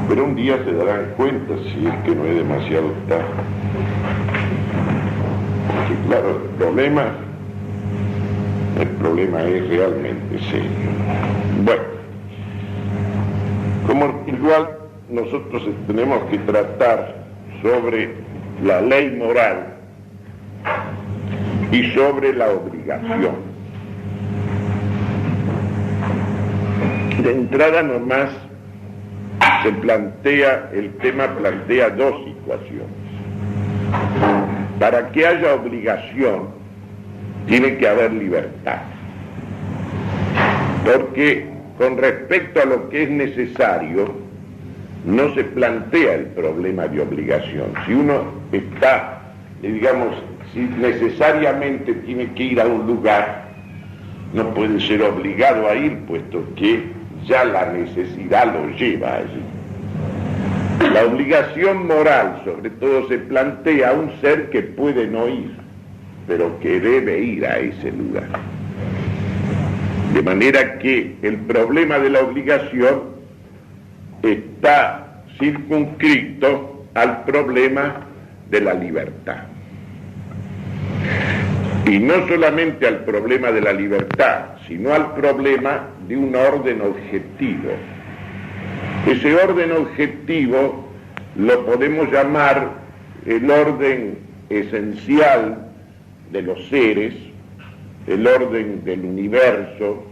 Pero un día se darán cuenta, si es que no es demasiado tarde. Porque claro, el problema es realmente serio. Bueno, como igual nosotros tenemos que tratar sobre la ley moral y sobre la obligación. De entrada nomás el tema plantea dos situaciones. Para que haya obligación, tiene que haber libertad. Porque con respecto a lo que es necesario, no se plantea el problema de obligación. Si uno está, digamos, si necesariamente tiene que ir a un lugar, no puede ser obligado a ir, puesto que ya la necesidad lo lleva allí. La obligación moral, sobre todo, se plantea a un ser que puede no ir, pero que debe ir a ese lugar. De manera que el problema de la obligación está circunscrito al problema de la libertad. Y no solamente al problema de la libertad, sino al problema de un orden objetivo. Ese orden objetivo lo podemos llamar el orden esencial de los seres, el orden del universo,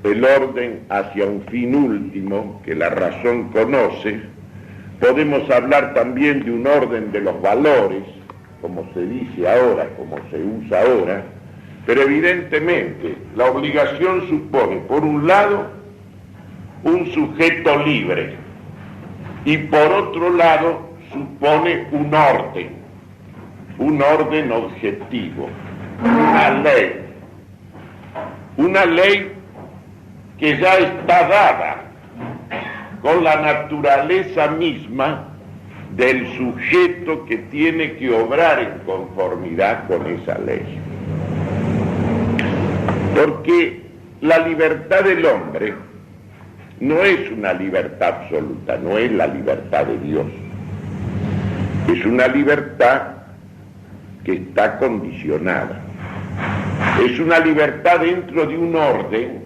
el orden hacia un fin último que la razón conoce. Podemos hablar también de un orden de los valores, como se dice ahora, como se usa ahora, pero evidentemente la obligación supone, por un lado, un sujeto libre, y por otro lado supone un orden objetivo, una ley que ya está dada con la naturaleza misma del sujeto que tiene que obrar en conformidad con esa ley. Porque la libertad del hombre no es una libertad absoluta, no es la libertad de Dios. Es una libertad que está condicionada. Es una libertad dentro de un orden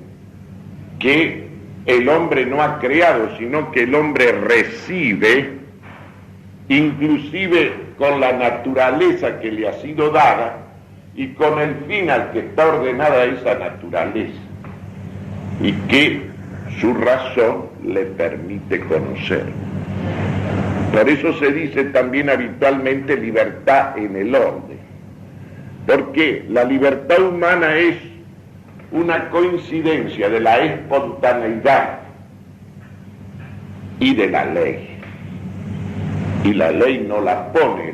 que el hombre no ha creado, sino que el hombre recibe, inclusive con la naturaleza que le ha sido dada y con el fin al que está ordenada esa naturaleza, y que su razón le permite conocer. Por eso se dice también habitualmente libertad en el orden, porque la libertad humana es una coincidencia de la espontaneidad y de la ley. Y la ley no la pone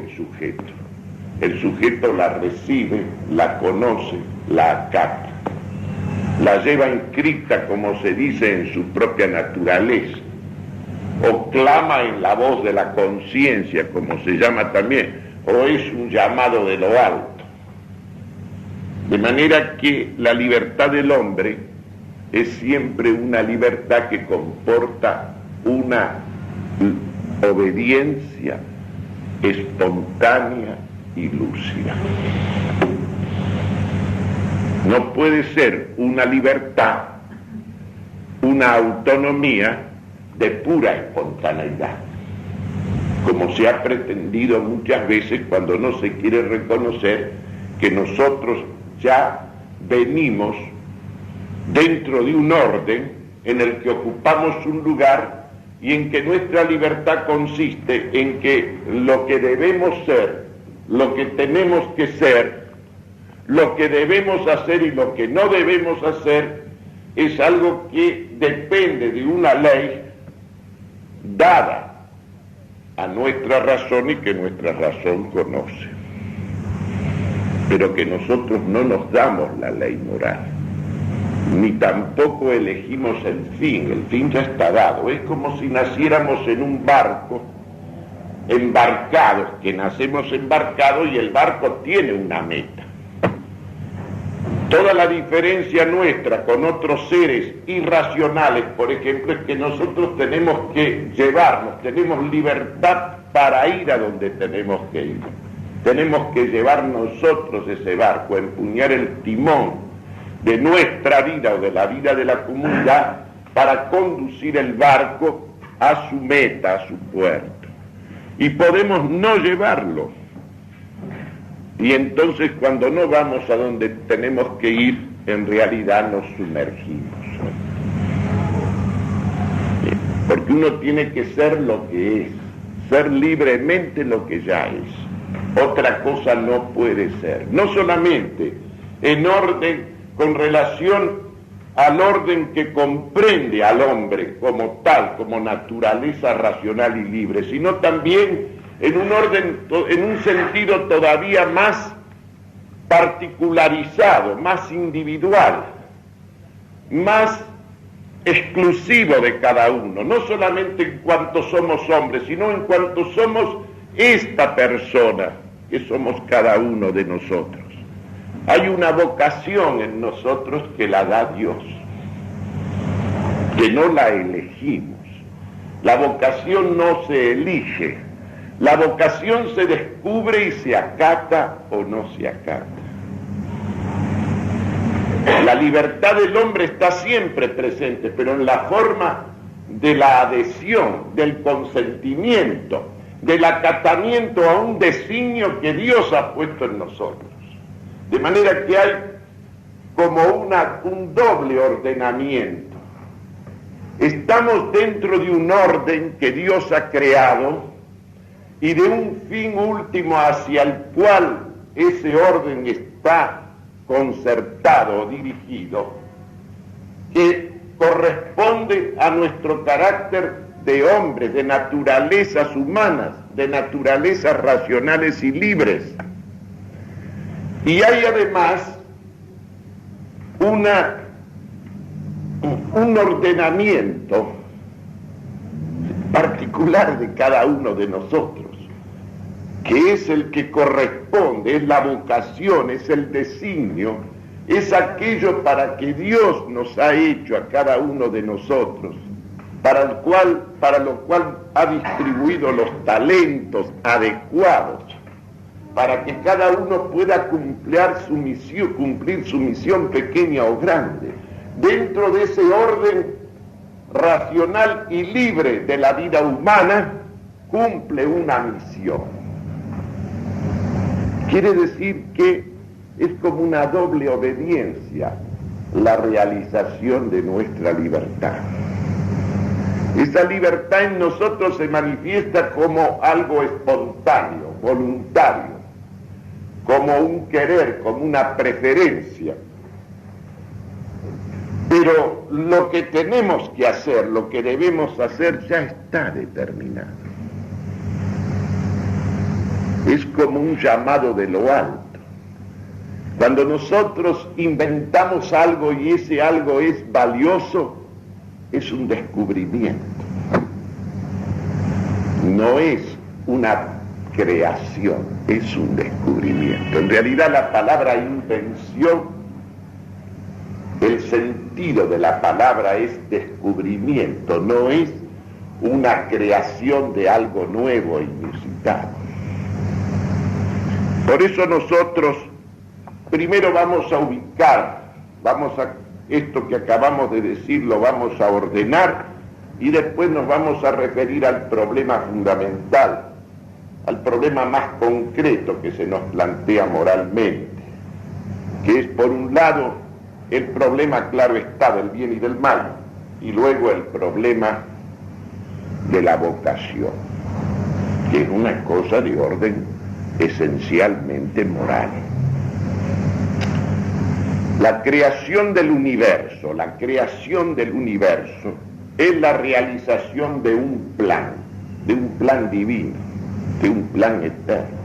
el sujeto la recibe, la conoce, la acata, la lleva inscrita, como se dice, en su propia naturaleza, o clama en la voz de la conciencia, como se llama también, o es un llamado de lo alto. De manera que la libertad del hombre es siempre una libertad que comporta una obediencia espontánea y lúcida. No puede ser una libertad, una autonomía de pura espontaneidad, como se ha pretendido muchas veces cuando no se quiere reconocer que nosotros ya venimos dentro de un orden en el que ocupamos un lugar y en que nuestra libertad consiste en que lo que debemos ser, lo que tenemos que ser, lo que debemos hacer y lo que no debemos hacer es algo que depende de una ley dada a nuestra razón y que nuestra razón conoce. Pero que nosotros no nos damos la ley moral, ni tampoco elegimos el fin ya está dado. Es como si naciéramos en un barco, embarcados, que nacemos embarcados y el barco tiene una meta. Toda la diferencia nuestra con otros seres irracionales, por ejemplo, es que nosotros tenemos que llevarnos, tenemos libertad para ir a donde tenemos que ir. Tenemos que llevar nosotros ese barco, empuñar el timón de nuestra vida o de la vida de la comunidad para conducir el barco a su meta, a su puerto. Y podemos no llevarlo. Y entonces cuando no vamos a donde tenemos que ir, en realidad nos sumergimos. Porque uno tiene que ser lo que es, ser libremente lo que ya es. Otra cosa no puede ser. No solamente en orden, con relación al orden que comprende al hombre como tal, como naturaleza racional y libre, sino también en un orden, en un sentido todavía más particularizado, más individual, más exclusivo de cada uno, no solamente en cuanto somos hombres, sino en cuanto somos esta persona que somos cada uno de nosotros. Hay una vocación en nosotros que la da Dios, que no la elegimos. La vocación no se elige. La vocación se descubre y se acata o no se acata. La libertad del hombre está siempre presente, pero en la forma de la adhesión, del consentimiento, del acatamiento a un designio que Dios ha puesto en nosotros. De manera que hay como un doble ordenamiento. Estamos dentro de un orden que Dios ha creado, y de un fin último hacia el cual ese orden está concertado o dirigido, que corresponde a nuestro carácter de hombres, de naturalezas humanas, de naturalezas racionales y libres. Y hay además un ordenamiento particular de cada uno de nosotros, que es el que corresponde, es la vocación, es el designio, es aquello para que Dios nos ha hecho a cada uno de nosotros, para lo cual ha distribuido los talentos adecuados, para que cada uno pueda cumplir su misión pequeña o grande, dentro de ese orden racional y libre de la vida humana, cumple una misión. Quiere decir que es como una doble obediencia la realización de nuestra libertad. Esa libertad en nosotros se manifiesta como algo espontáneo, voluntario, como un querer, como una preferencia. Pero lo que tenemos que hacer, lo que debemos hacer, ya está determinado. Es como un llamado de lo alto. Cuando nosotros inventamos algo y ese algo es valioso, es un descubrimiento. No es una creación, es un descubrimiento. En realidad la palabra invención, el sentido de la palabra es descubrimiento, no es una creación de algo nuevo e inusitado. Por eso nosotros primero vamos a ubicar, esto que acabamos de decir lo vamos a ordenar y después nos vamos a referir al problema fundamental, al problema más concreto que se nos plantea moralmente, que es por un lado el problema, claro está, del bien y del mal, y luego el problema de la vocación, que es una cosa de orden esencialmente moral. La creación del universo es la realización de un plan divino, de un plan eterno.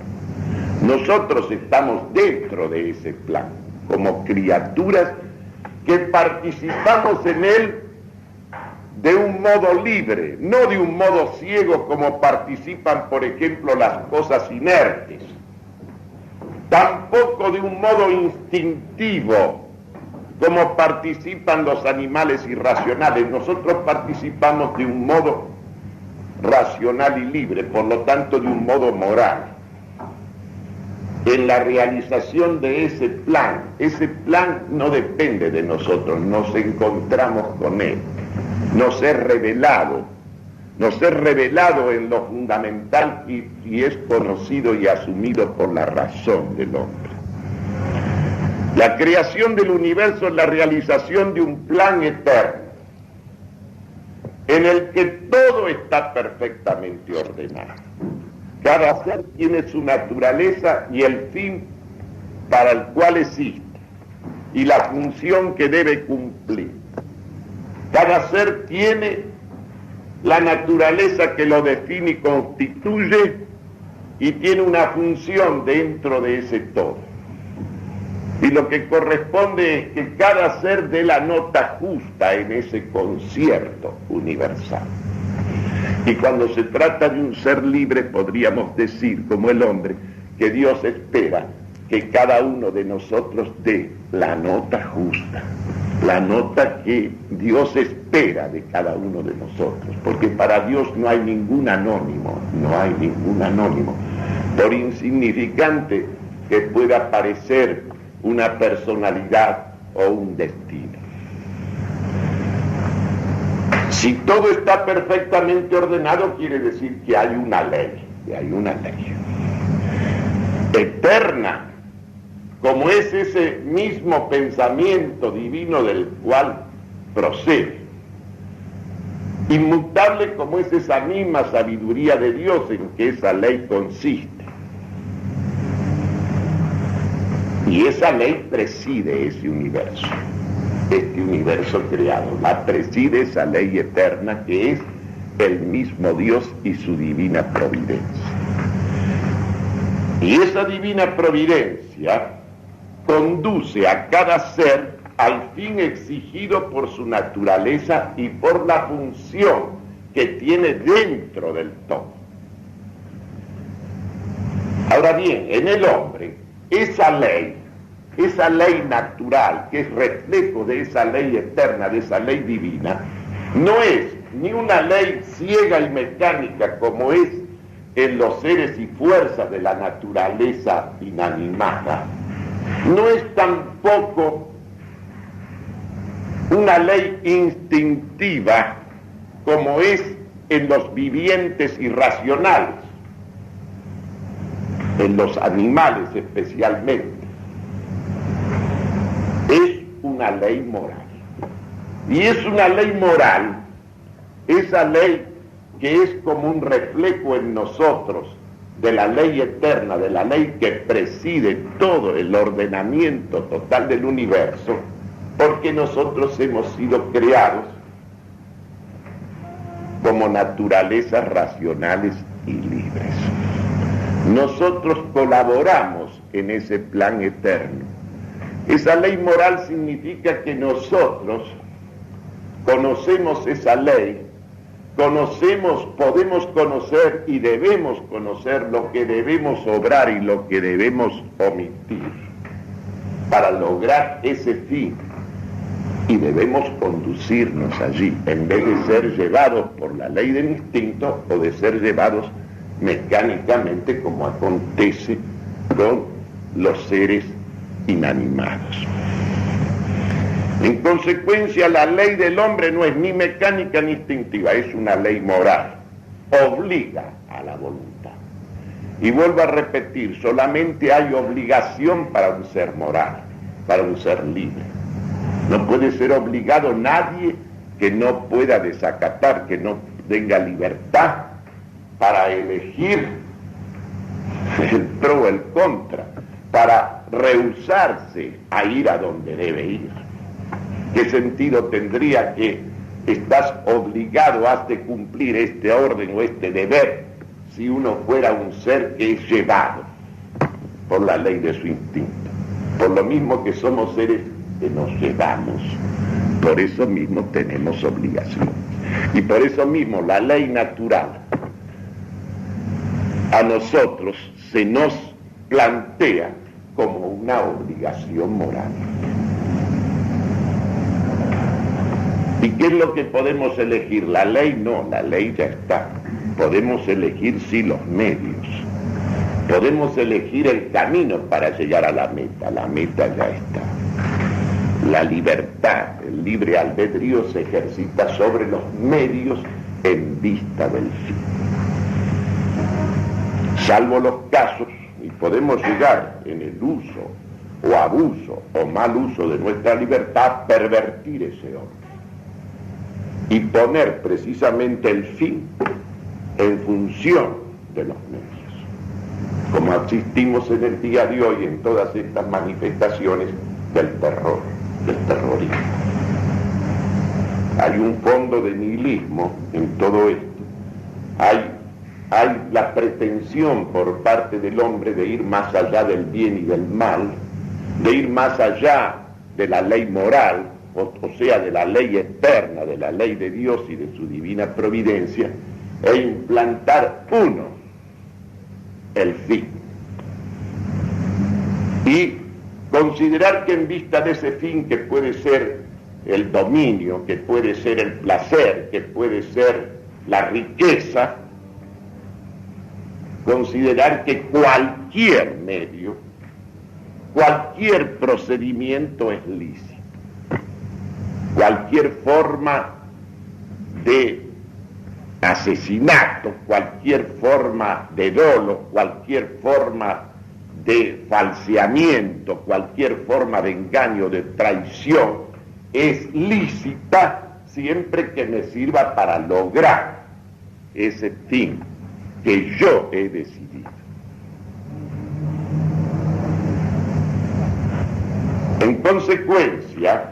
Nosotros estamos dentro de ese plan, como criaturas que participamos en él de un modo libre, no de un modo ciego como participan, por ejemplo, las cosas inertes, tampoco de un modo instintivo cómo participan los animales irracionales. Nosotros participamos de un modo racional y libre, por lo tanto de un modo moral, en la realización de ese plan. Ese plan no depende de nosotros, nos encontramos con él, nos es revelado en lo fundamental y es conocido y asumido por la razón del hombre. La creación del universo es la realización de un plan eterno, en el que todo está perfectamente ordenado. Cada ser tiene su naturaleza y el fin para el cual existe, y la función que debe cumplir. Cada ser tiene la naturaleza que lo define y constituye, y tiene una función dentro de ese todo. Y lo que corresponde es que cada ser dé la nota justa en ese concierto universal. Y cuando se trata de un ser libre, podríamos decir, como el hombre, que Dios espera que cada uno de nosotros dé la nota justa, la nota que Dios espera de cada uno de nosotros, porque para Dios no hay ningún anónimo, por insignificante que pueda parecer una personalidad o un destino. Si todo está perfectamente ordenado, quiere decir que hay una ley, eterna, como es ese mismo pensamiento divino del cual procede, inmutable como es esa misma sabiduría de Dios en que esa ley consiste. Y esa ley preside ese universo, este universo creado, la preside esa ley eterna que es el mismo Dios y su divina providencia. Y esa divina providencia conduce a cada ser al fin exigido por su naturaleza y por la función que tiene dentro del todo. Ahora bien, en el hombre, esa ley natural, que es reflejo de esa ley eterna, de esa ley divina, no es ni una ley ciega y mecánica como es en los seres y fuerzas de la naturaleza inanimada, no es tampoco una ley instintiva como es en los vivientes irracionales, en los animales especialmente. Es una ley moral. Y es una ley moral, esa ley que es como un reflejo en nosotros de la ley eterna, de la ley que preside todo el ordenamiento total del universo, porque nosotros hemos sido creados como naturalezas racionales y libres. Nosotros colaboramos en ese plan eterno. Esa ley moral significa que nosotros conocemos esa ley, podemos conocer y debemos conocer lo que debemos obrar y lo que debemos omitir para lograr ese fin, y debemos conducirnos allí en vez de ser llevados por la ley del instinto o de ser llevados mecánicamente como acontece con los seres inanimados. En consecuencia, la ley del hombre no es ni mecánica ni instintiva, es una ley moral, obliga a la voluntad. Y vuelvo a repetir, solamente hay obligación para un ser moral, para un ser libre. No puede ser obligado nadie que no pueda desacatar, que no tenga libertad para elegir el pro o el contra, para rehusarse a ir a donde debe ir. ¿Qué sentido tendría que estás obligado a cumplir este orden o este deber si uno fuera un ser que es llevado por la ley de su instinto? Por lo mismo que somos seres que nos llevamos, por eso mismo tenemos obligación. Y por eso mismo la ley natural a nosotros se nos plantea como una obligación moral. ¿Y qué es lo que podemos elegir? La ley no, la ley ya está. Podemos elegir sí los medios. Podemos elegir el camino para llegar a la meta ya está. La libertad, el libre albedrío se ejercita sobre los medios en vista del fin. Salvo los casos, y podemos llegar en el uso o abuso o mal uso de nuestra libertad a pervertir ese orden y poner precisamente el fin en función de los medios, como asistimos en el día de hoy en todas estas manifestaciones del terror, del terrorismo. Hay un fondo de nihilismo en todo esto. Hay la pretensión por parte del hombre de ir más allá del bien y del mal, de ir más allá de la ley moral, o sea, de la ley eterna, de la ley de Dios y de su divina providencia, e implantar uno, el fin. Y considerar que en vista de ese fin, que puede ser el dominio, que puede ser el placer, que puede ser la riqueza, considerar que cualquier medio, cualquier procedimiento es lícito. Cualquier forma de asesinato, cualquier forma de dolo, cualquier forma de falseamiento, cualquier forma de engaño, de traición, es lícita siempre que me sirva para lograr ese fin que yo he decidido. En consecuencia,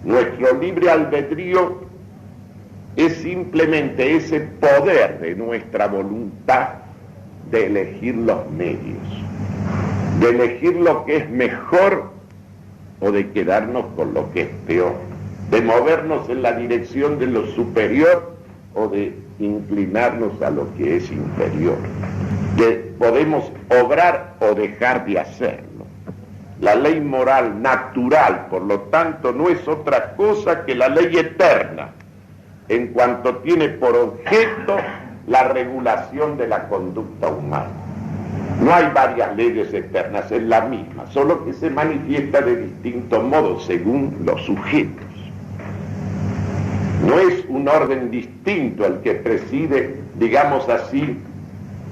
nuestro libre albedrío es simplemente ese poder de nuestra voluntad de elegir los medios, de elegir lo que es mejor o de quedarnos con lo que es peor, de movernos en la dirección de lo superior o de inclinarnos a lo que es inferior. Podemos obrar o dejar de hacerlo. La ley moral natural, por lo tanto, no es otra cosa que la ley eterna, en cuanto tiene por objeto la regulación de la conducta humana. No hay varias leyes eternas, es la misma, solo que se manifiesta de distintos modos según los sujetos. No es un orden distinto el que preside, digamos así,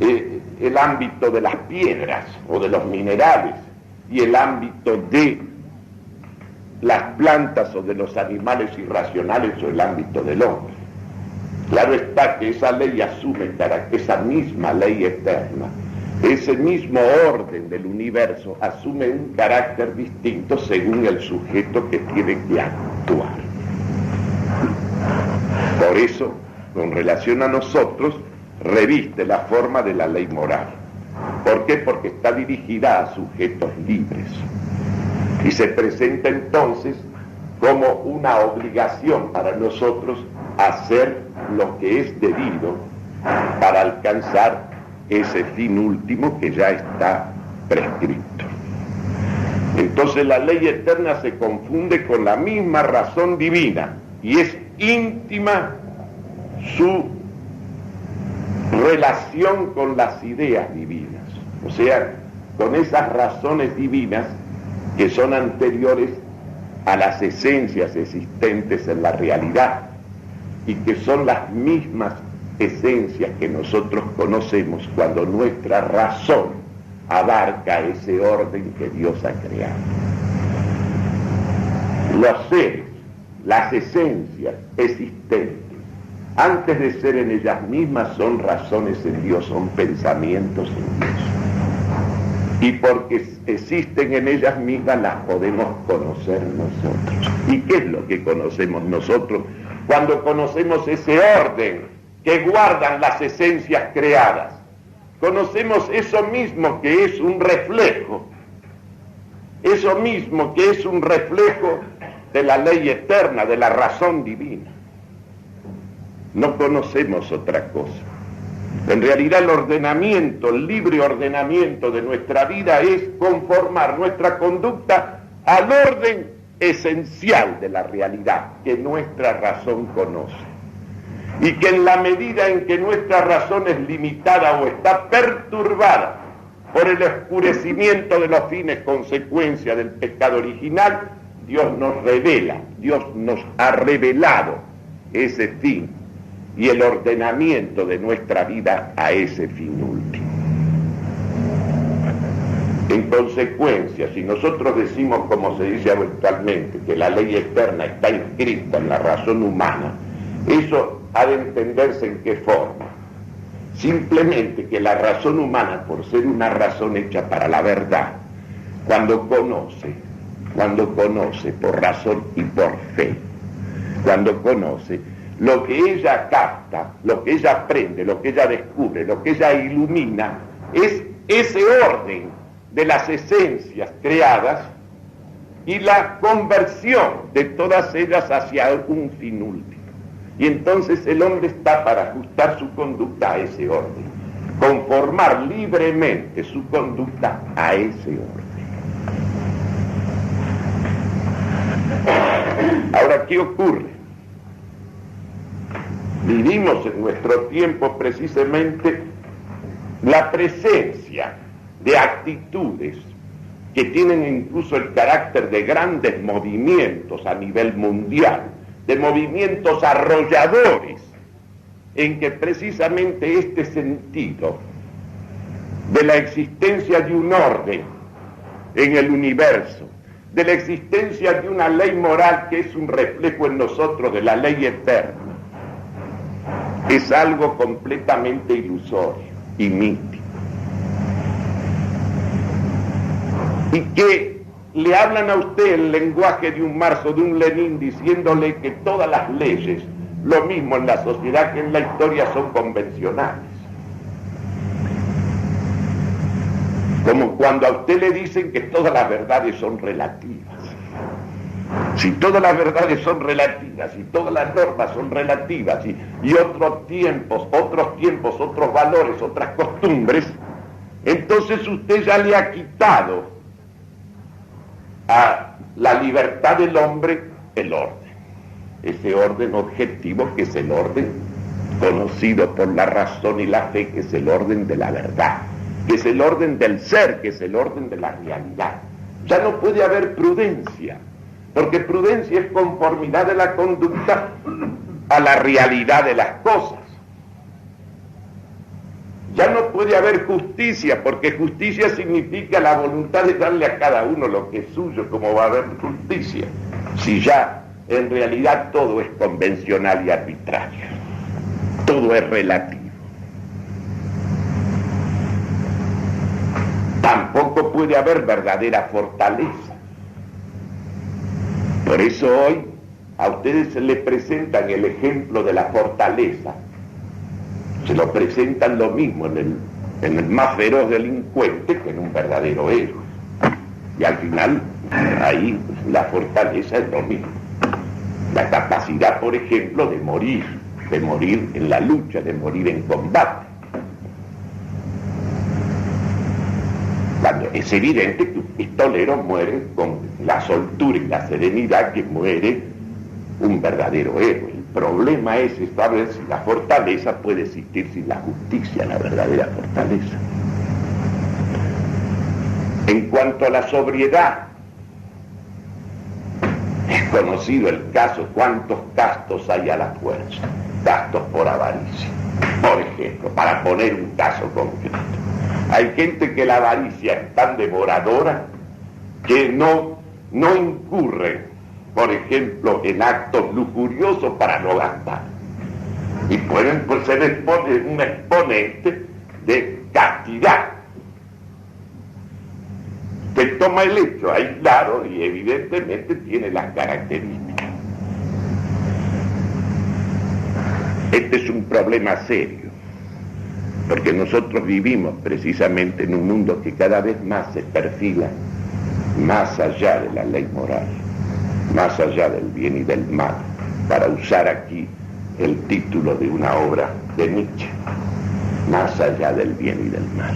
el ámbito de las piedras o de los minerales y el ámbito de las plantas o de los animales irracionales o el ámbito del hombre. Claro está que esa ley asume, esa misma ley eterna, ese mismo orden del universo asume un carácter distinto según el sujeto que tiene que actuar. Por eso, con relación a nosotros, reviste la forma de la ley moral. ¿Por qué? Porque está dirigida a sujetos libres. Y se presenta entonces como una obligación para nosotros hacer lo que es debido para alcanzar ese fin último que ya está prescrito. Entonces la ley eterna se confunde con la misma razón divina y es íntima su relación con las ideas divinas, o sea, con esas razones divinas que son anteriores a las esencias existentes en la realidad y que son las mismas esencias que nosotros conocemos cuando nuestra razón abarca ese orden que Dios ha creado. Los seres, las esencias existentes, antes de ser en ellas mismas, son razones en Dios, son pensamientos en Dios. Y porque existen en ellas mismas, las podemos conocer nosotros. ¿Y qué es lo que conocemos nosotros cuando conocemos ese orden que guardan las esencias creadas? Conocemos eso mismo que es un reflejo, eso mismo que es un reflejo de la ley eterna, de la razón divina. No conocemos otra cosa. En realidad el ordenamiento, el libre ordenamiento de nuestra vida es conformar nuestra conducta al orden esencial de la realidad que nuestra razón conoce. Y que en la medida en que nuestra razón es limitada o está perturbada por el oscurecimiento de los fines consecuencia del pecado original, Dios nos revela, Dios nos ha revelado ese fin y el ordenamiento de nuestra vida a ese fin último. En consecuencia, si nosotros decimos, como se dice habitualmente, que la ley eterna está inscrita en la razón humana, eso ha de entenderse en qué forma. Simplemente que la razón humana, por ser una razón hecha para la verdad, cuando conoce por razón y por fe, cuando conoce, lo que ella capta, lo que ella aprende, lo que ella descubre, lo que ella ilumina, es ese orden de las esencias creadas y la conversión de todas ellas hacia un fin último. Y entonces el hombre está para ajustar su conducta a ese orden, conformar libremente su conducta a ese orden. Ahora, ¿qué ocurre? Vivimos en nuestro tiempo precisamente la presencia de actitudes que tienen incluso el carácter de grandes movimientos a nivel mundial, de movimientos arrolladores, en que precisamente este sentido de la existencia de un orden en el universo, de la existencia de una ley moral que es un reflejo en nosotros de la ley eterna, es algo completamente ilusorio y mítico. Y que le hablan a usted el lenguaje de un Marx o de un Lenin diciéndole que todas las leyes, lo mismo en la sociedad que en la historia, son convencionales. Como cuando a usted le dicen que todas las verdades son relativas. Si todas las verdades son relativas, y todas las normas son relativas, y otros tiempos, otros valores, otras costumbres, entonces usted ya le ha quitado a la libertad del hombre el orden, ese orden objetivo que es el orden conocido por la razón y la fe, que es el orden de la verdad, que es el orden del ser, que es el orden de la realidad. Ya no puede haber prudencia, porque prudencia es conformidad de la conducta a la realidad de las cosas. Ya no puede haber justicia, porque justicia significa la voluntad de darle a cada uno lo que es suyo. ¿Cómo va a haber justicia si ya en realidad todo es convencional y arbitrario? Todo es relativo. Tampoco puede haber verdadera fortaleza. Por eso hoy a ustedes se les presentan el ejemplo de la fortaleza. Se lo presentan lo mismo en el más feroz delincuente que en un verdadero héroe. Y al final, ahí la fortaleza es lo mismo. La capacidad, por ejemplo, de morir en la lucha, de morir en combate. Cuando es evidente que un pistolero muere con la soltura y la serenidad que muere un verdadero héroe. El problema es saber si la fortaleza puede existir sin la justicia, la verdadera fortaleza. En cuanto a la sobriedad, es conocido el caso, cuántos gastos hay a la fuerza, gastos por avaricia. Por ejemplo, para poner un caso concreto, hay gente que la avaricia es tan devoradora que no incurre, por ejemplo, en actos lujuriosos para no gastar. Y pueden ser un exponente de castidad, que toma el hecho aislado y evidentemente tiene las características. Este es un problema serio, porque nosotros vivimos precisamente en un mundo que cada vez más se perfila más allá de la ley moral, más allá del bien y del mal, para usar aquí el título de una obra de Nietzsche, más allá del bien y del mal.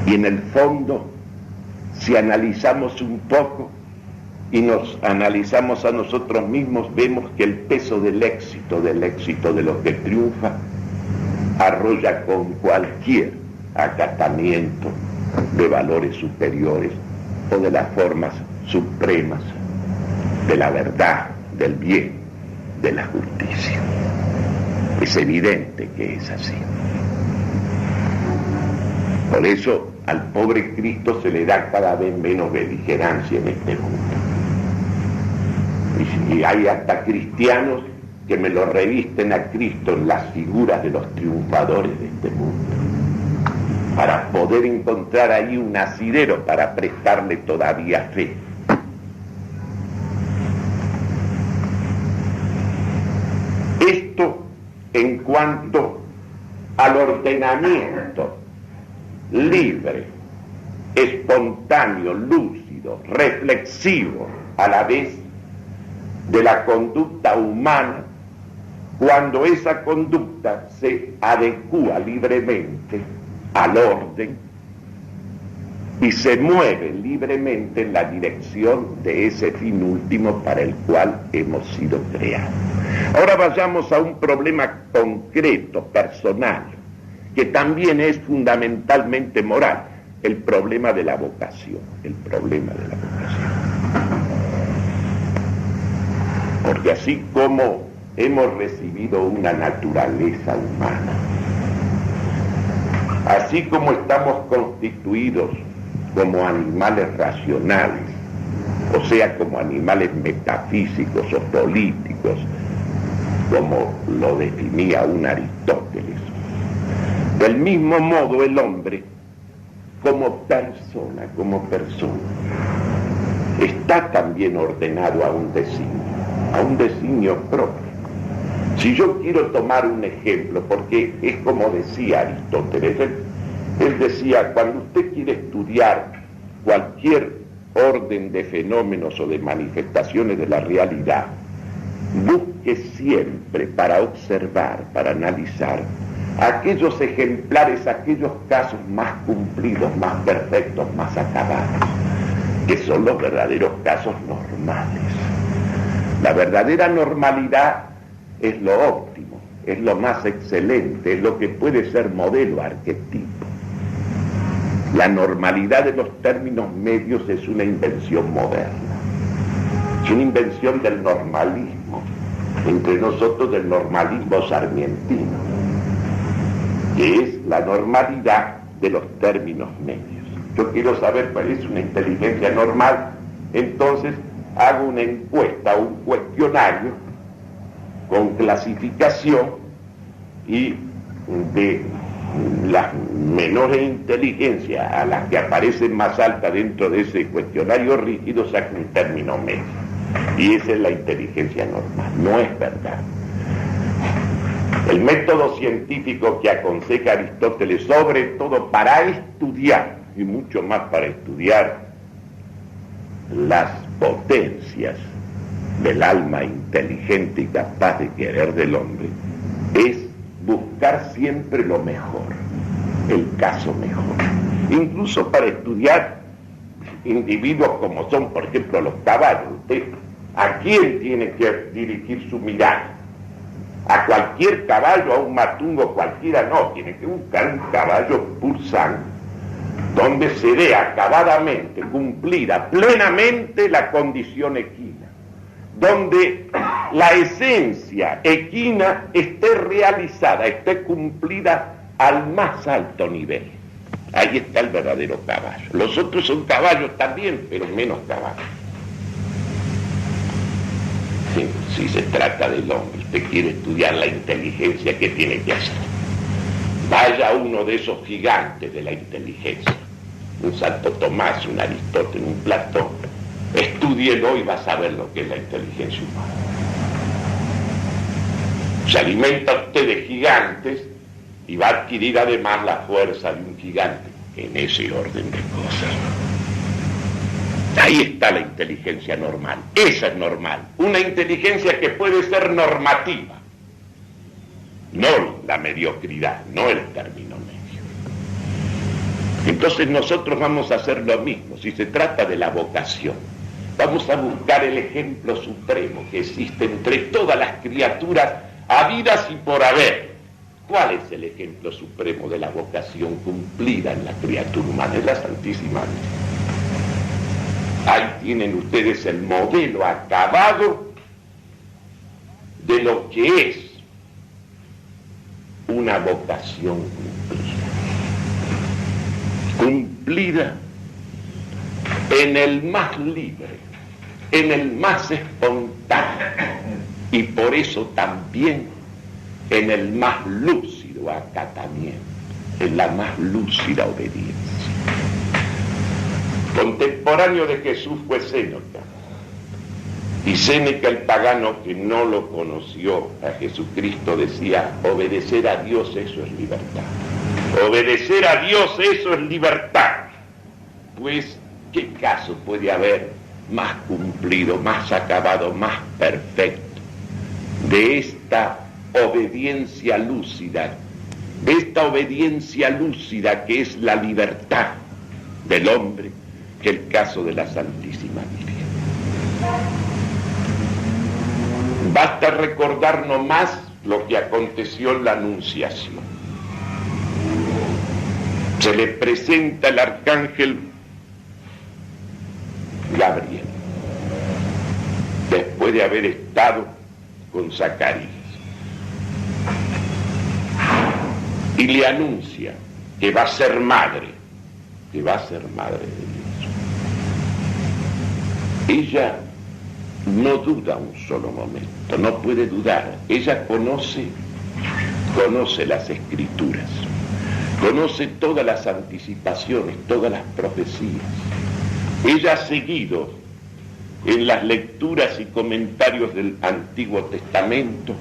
Y en el fondo, si analizamos un poco, y nos analizamos a nosotros mismos, vemos que el peso del éxito de los que triunfa, arrolla con cualquier acatamiento de valores superiores o de las formas supremas de la verdad, del bien, de la justicia. Es evidente que es así. Por eso al pobre Cristo se le da cada vez menos beligerancia en este mundo. Y hay hasta cristianos que me lo revisten a Cristo en las figuras de los triunfadores de este mundo, para poder encontrar ahí un asidero para prestarle todavía fe. Esto en cuanto al ordenamiento libre, espontáneo, lúcido, reflexivo a la vez de la conducta humana, cuando esa conducta se adecúa libremente al orden y se mueve libremente en la dirección de ese fin último para el cual hemos sido creados. Ahora vayamos a un problema concreto, personal, que también es fundamentalmente moral, el problema de la vocación, Porque así como hemos recibido una naturaleza humana, así como estamos constituidos como animales racionales, o sea, como animales metafísicos o políticos, como lo definía un Aristóteles, del mismo modo el hombre, como persona, está también ordenado a un designio propio. Si yo quiero tomar un ejemplo, porque es como decía Aristóteles, él decía, cuando usted quiere estudiar cualquier orden de fenómenos o de manifestaciones de la realidad, busque siempre para observar, para analizar, aquellos ejemplares, aquellos casos más cumplidos, más perfectos, más acabados, que son los verdaderos casos normales. La verdadera normalidad es lo óptimo, es lo más excelente, es lo que puede ser modelo, arquetipo. La normalidad de los términos medios es una invención moderna, es una invención del normalismo, entre nosotros del normalismo sarmientino, que es la normalidad de los términos medios. Yo quiero saber cuál es una inteligencia normal, entonces hago una encuesta, un cuestionario con clasificación, y de las menores inteligencias a las que aparecen más altas dentro de ese cuestionario rígido saco un término medio, y esa es la inteligencia normal. No es verdad. El método científico que aconseja Aristóteles, sobre todo para estudiar, y mucho más para estudiar las potencias del alma inteligente y capaz de querer del hombre, es buscar siempre lo mejor, el caso mejor. Incluso para estudiar individuos como son, por ejemplo, los caballos. ¿Usted a quién tiene que dirigir su mirada? A cualquier caballo, a un matungo cualquiera, no. Tiene que buscar un caballo pur sang, donde se dé acabadamente, cumplida plenamente la condición equina, donde la esencia equina esté realizada, esté cumplida al más alto nivel. Ahí está el verdadero caballo. Los otros son caballos también, pero menos caballos. Si se trata del hombre, usted quiere estudiar la inteligencia, ¿qué tiene que hacer? Vaya a uno de esos gigantes de la inteligencia, un Santo Tomás, un Aristóteles, un Platón, estúdielo y va a saber lo que es la inteligencia humana. Se alimenta usted de gigantes y va a adquirir además la fuerza de un gigante, en ese orden de cosas. Ahí está la inteligencia normal. Esa es normal. Una inteligencia que puede ser normativa. No la mediocridad, no el término medio. Entonces nosotros vamos a hacer lo mismo. Si se trata de la vocación, Vamos a buscar el ejemplo supremo que existe entre todas las criaturas habidas y por haber. ¿Cuál es el ejemplo supremo de la vocación cumplida en la criatura humana? Es la Santísima Virgen. Ahí tienen ustedes el modelo acabado de lo que es una vocación cumplida en el más libre, en el más espontáneo, y por eso también en el más lúcido acatamiento, en la más lúcida obediencia. Contemporáneo de Jesús fue Séneca, y Séneca, el pagano que no lo conoció a Jesucristo, decía: obedecer a Dios, eso es libertad. Obedecer a Dios, eso es libertad. Pues, ¿qué caso puede haber más cumplido, más acabado, más perfecto de esta obediencia lúcida, de esta obediencia lúcida que es la libertad del hombre, que el caso de la Santísima Virgen? Basta recordar nomás lo que aconteció en la Anunciación. Se le presenta el arcángel Gabriel, después de haber estado con Zacarías, y le anuncia que va a ser madre, de Dios. Ella no duda un solo momento, no puede dudar. Ella conoce las Escrituras, conoce todas las anticipaciones, todas las profecías. Ella ha seguido en las lecturas y comentarios del Antiguo Testamento,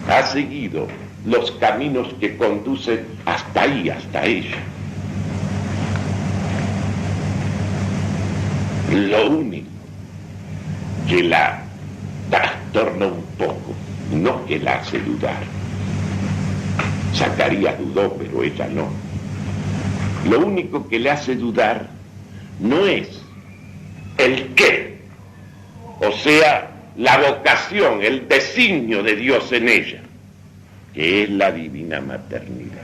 ha seguido los caminos que conducen hasta ahí, hasta ella. Lo único que la trastorna un poco, no que la hace dudar. Zacarías dudó, pero ella no. Lo único que le hace dudar no es el qué, o sea, la vocación, el designio de Dios en ella, que es la divina maternidad.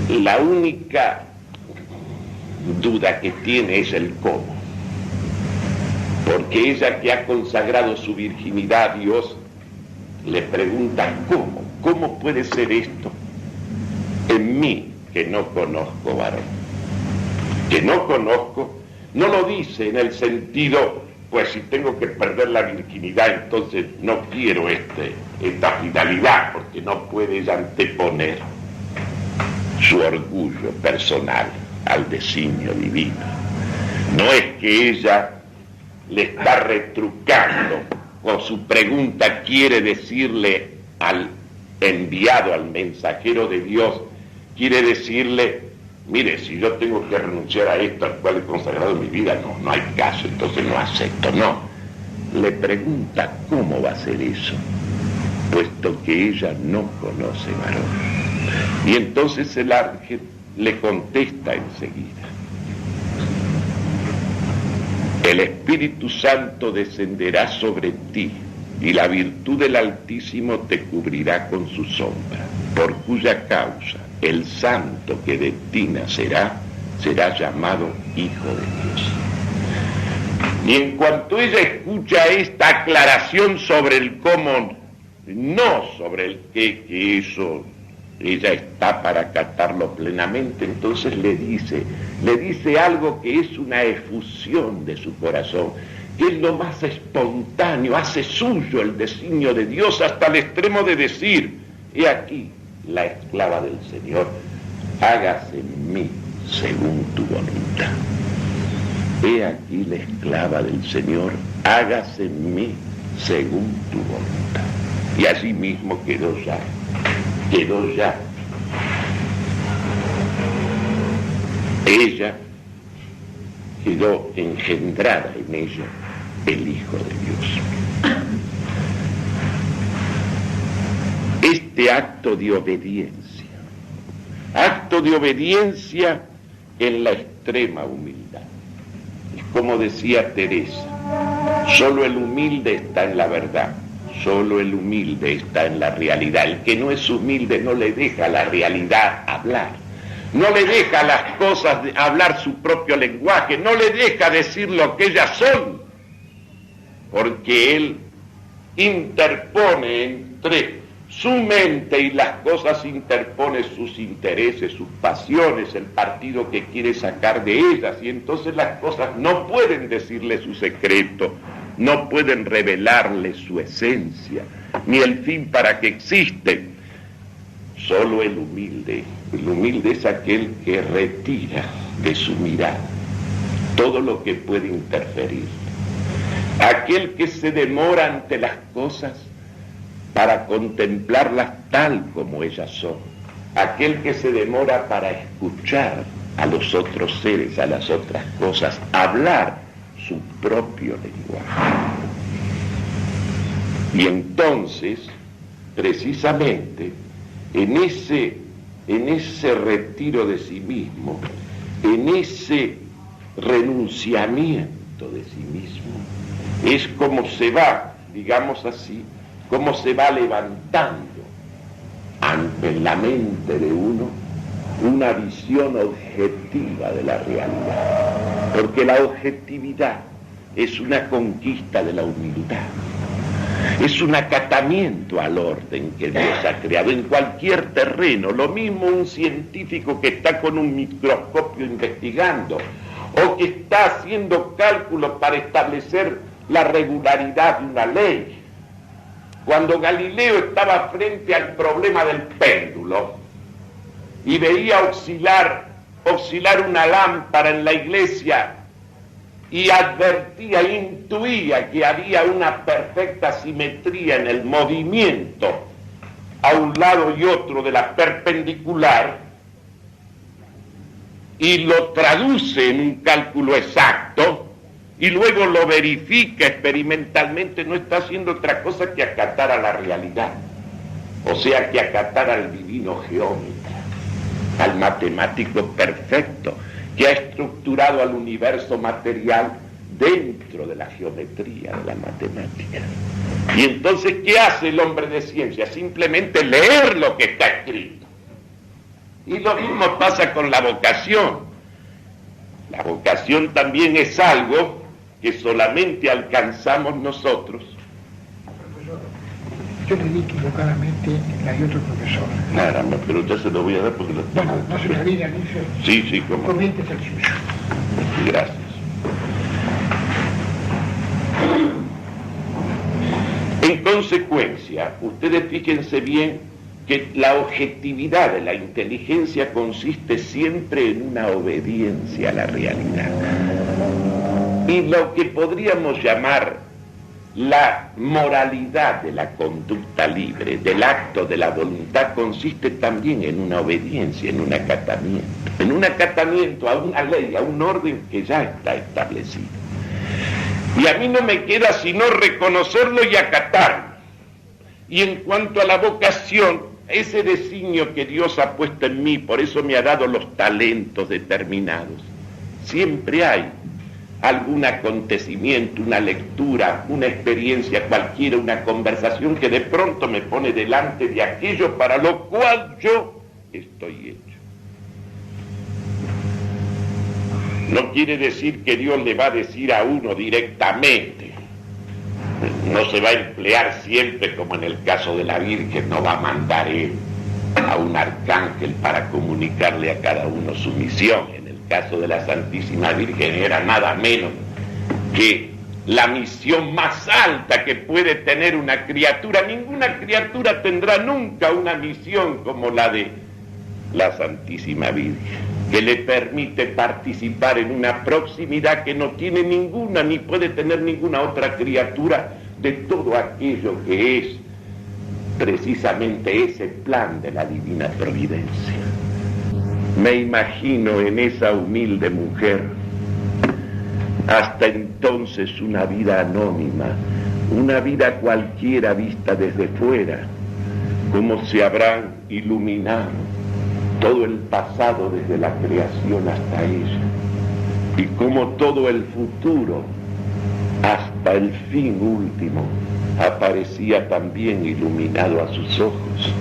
La única duda que tiene es el cómo, porque ella, que ha consagrado su virginidad a Dios, le pregunta ¿cómo puede ser esto en mí que no conozco varón? Que no conozco, no lo dice en el sentido, pues si tengo que perder la virginidad, entonces no quiero esta finalidad, porque no puede ella anteponer su orgullo personal al designio divino. No es que ella le está retrucando con su pregunta, quiere decirle al enviado, al mensajero de Dios, quiere decirle: mire, si yo tengo que renunciar a esto al cual he consagrado mi vida, no hay caso, entonces no acepto. No, le pregunta cómo va a ser eso, puesto que ella no conoce varón. Y entonces el ángel le contesta enseguida: el Espíritu Santo descenderá sobre ti, y la virtud del Altísimo te cubrirá con su sombra, por cuya causa el santo que de ti nacerá será llamado Hijo de Dios. Y en cuanto ella escucha esta aclaración sobre el cómo, no sobre el qué, que eso ella está para acatarlo plenamente, entonces le dice algo que es una efusión de su corazón, que es lo más espontáneo, hace suyo el designio de Dios hasta el extremo de decir: he aquí la esclava del Señor, hágase en mí según tu voluntad. He aquí la esclava del Señor, hágase en mí según tu voluntad. Y así mismo quedó ya. Ella quedó engendrada en ella el Hijo de Dios. Este acto de obediencia en la extrema humildad, es como decía Teresa, solo el humilde está en la verdad, solo el humilde está en la realidad. El que no es humilde no le deja a la realidad hablar, no le deja a las cosas hablar su propio lenguaje, no le deja decir lo que ellas son, porque él interpone entre su mente y las cosas, interpone sus intereses, sus pasiones, el partido que quiere sacar de ellas, y entonces las cosas no pueden decirle su secreto, no pueden revelarle su esencia, ni el fin para que existen. Solo el humilde es aquel que retira de su mirada todo lo que puede interferir, aquel que se demora ante las cosas para contemplarlas tal como ellas son, aquel que se demora para escuchar a los otros seres, a las otras cosas, hablar su propio lenguaje. Y entonces, precisamente, en ese retiro de sí mismo, en ese renunciamiento de sí mismo, es como se va, digamos así, como se va levantando ante la mente de uno una visión objetiva de la realidad, porque la objetividad es una conquista de la humildad, es un acatamiento al orden que Dios ha creado en cualquier terreno. Lo mismo un científico que está con un microscopio investigando o que está haciendo cálculos para establecer la regularidad de una ley. Cuando Galileo estaba frente al problema del péndulo y veía oscilar una lámpara en la iglesia y advertía, intuía que había una perfecta simetría en el movimiento a un lado y otro de la perpendicular, y lo traduce en un cálculo exacto, y luego lo verifica experimentalmente, no está haciendo otra cosa que acatar a la realidad, o sea, que acatar al divino geómetra, al matemático perfecto, que ha estructurado al universo material dentro de la geometría de la matemática. Y entonces, ¿qué hace el hombre de ciencia? Simplemente leer lo que está escrito. Y lo mismo pasa con la vocación. La vocación también es algo que solamente alcanzamos nosotros. Profesor, yo le di equivocadamente la de otro profesor. Caramba, pero ya se lo voy a dar porque lo tengo. Bueno, no se lo olviden, dice. Sí, como. Comientes el suyo. Gracias. En consecuencia, ustedes fíjense bien que la objetividad de la inteligencia consiste siempre en una obediencia a la realidad. Y lo que podríamos llamar la moralidad de la conducta libre, del acto de la voluntad, consiste también en una obediencia, en un acatamiento a una ley, a un orden que ya está establecido. Y a mí no me queda sino reconocerlo y acatarlo. Y en cuanto a la vocación, ese designio que Dios ha puesto en mí, por eso me ha dado los talentos determinados. Siempre hay algún acontecimiento, una lectura, una experiencia cualquiera, una conversación que de pronto me pone delante de aquello para lo cual yo estoy hecho. No quiere decir que Dios le va a decir a uno directamente. No se va a emplear siempre, como en el caso de la Virgen, no va a mandar él a un arcángel para comunicarle a cada uno su misión. En el caso de la Santísima Virgen era nada menos que la misión más alta que puede tener una criatura. Ninguna criatura tendrá nunca una misión como la de la Santísima Virgen, que le permite participar en una proximidad que no tiene ninguna ni puede tener ninguna otra criatura de todo aquello que es precisamente ese plan de la divina providencia. Me imagino en esa humilde mujer, hasta entonces una vida anónima, una vida cualquiera vista desde fuera, cómo se habrán iluminado todo el pasado desde la creación hasta ella, y como todo el futuro, hasta el fin último, aparecía también iluminado a sus ojos,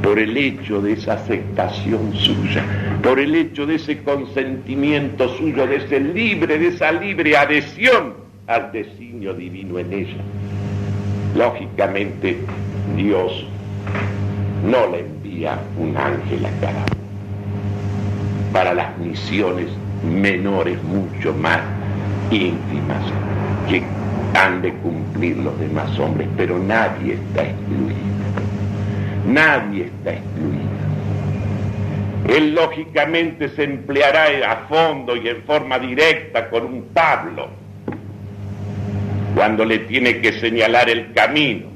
por el hecho de esa aceptación suya, por el hecho de ese consentimiento suyo, de esa libre adhesión al designio divino en ella. Lógicamente, Dios no le envía un ángel a cada uno para las misiones menores, mucho más íntimas, que han de cumplir los demás hombres, pero nadie está excluido. Nadie está excluido. Él lógicamente se empleará a fondo y en forma directa con un Pablo cuando le tiene que señalar el camino,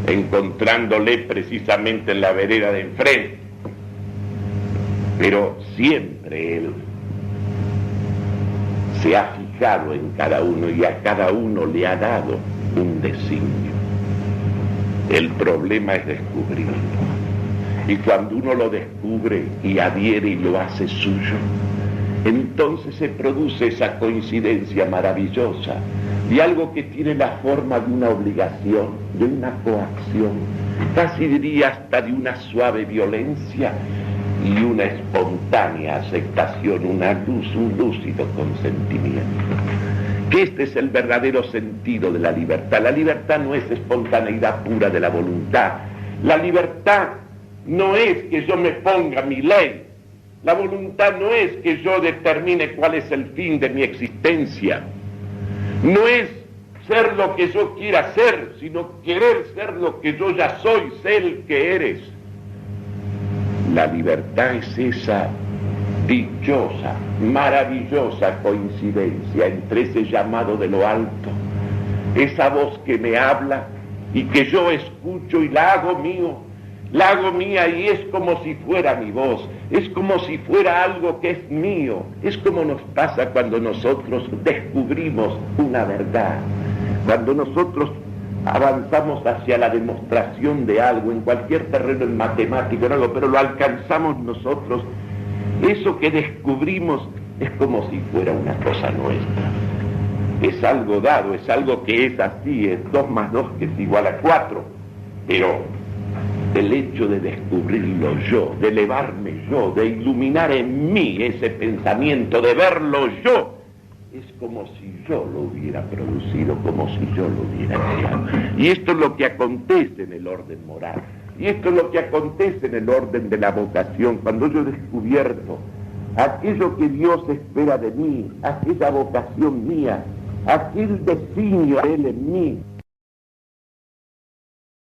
encontrándole precisamente en la vereda de enfrente. Pero siempre él se ha fijado en cada uno y a cada uno le ha dado un designio. El problema es descubrirlo. Y cuando uno lo descubre y adhiere y lo hace suyo, entonces se produce esa coincidencia maravillosa de algo que tiene la forma de una obligación, de una coacción, casi diría hasta de una suave violencia y una espontánea aceptación, una luz, un lúcido consentimiento. Que este es el verdadero sentido de la libertad. La libertad no es espontaneidad pura de la voluntad. La libertad no es que yo me ponga mi ley. La voluntad no es que yo determine cuál es el fin de mi existencia. No es ser lo que yo quiera ser, sino querer ser lo que yo ya soy, ser el que eres. La libertad es esa dichosa, maravillosa coincidencia entre ese llamado de lo alto, esa voz que me habla y que yo escucho y la hago mía y es como si fuera mi voz, es como si fuera algo que es mío. Es como nos pasa cuando nosotros descubrimos una verdad, cuando nosotros avanzamos hacia la demostración de algo, en cualquier terreno, en matemática, en algo, pero lo alcanzamos nosotros. Eso que descubrimos es como si fuera una cosa nuestra. Es algo dado, es algo que es así, es 2 más 2 que es igual a 4. Pero el hecho de descubrirlo yo, de elevarme yo, de iluminar en mí ese pensamiento, de verlo yo, es como si yo lo hubiera producido, como si yo lo hubiera creado. Y esto es lo que acontece en el orden moral. Y esto es lo que acontece en el orden de la vocación. Cuando yo he descubierto aquello que Dios espera de mí, aquella vocación mía, aquel designio de Él en mí,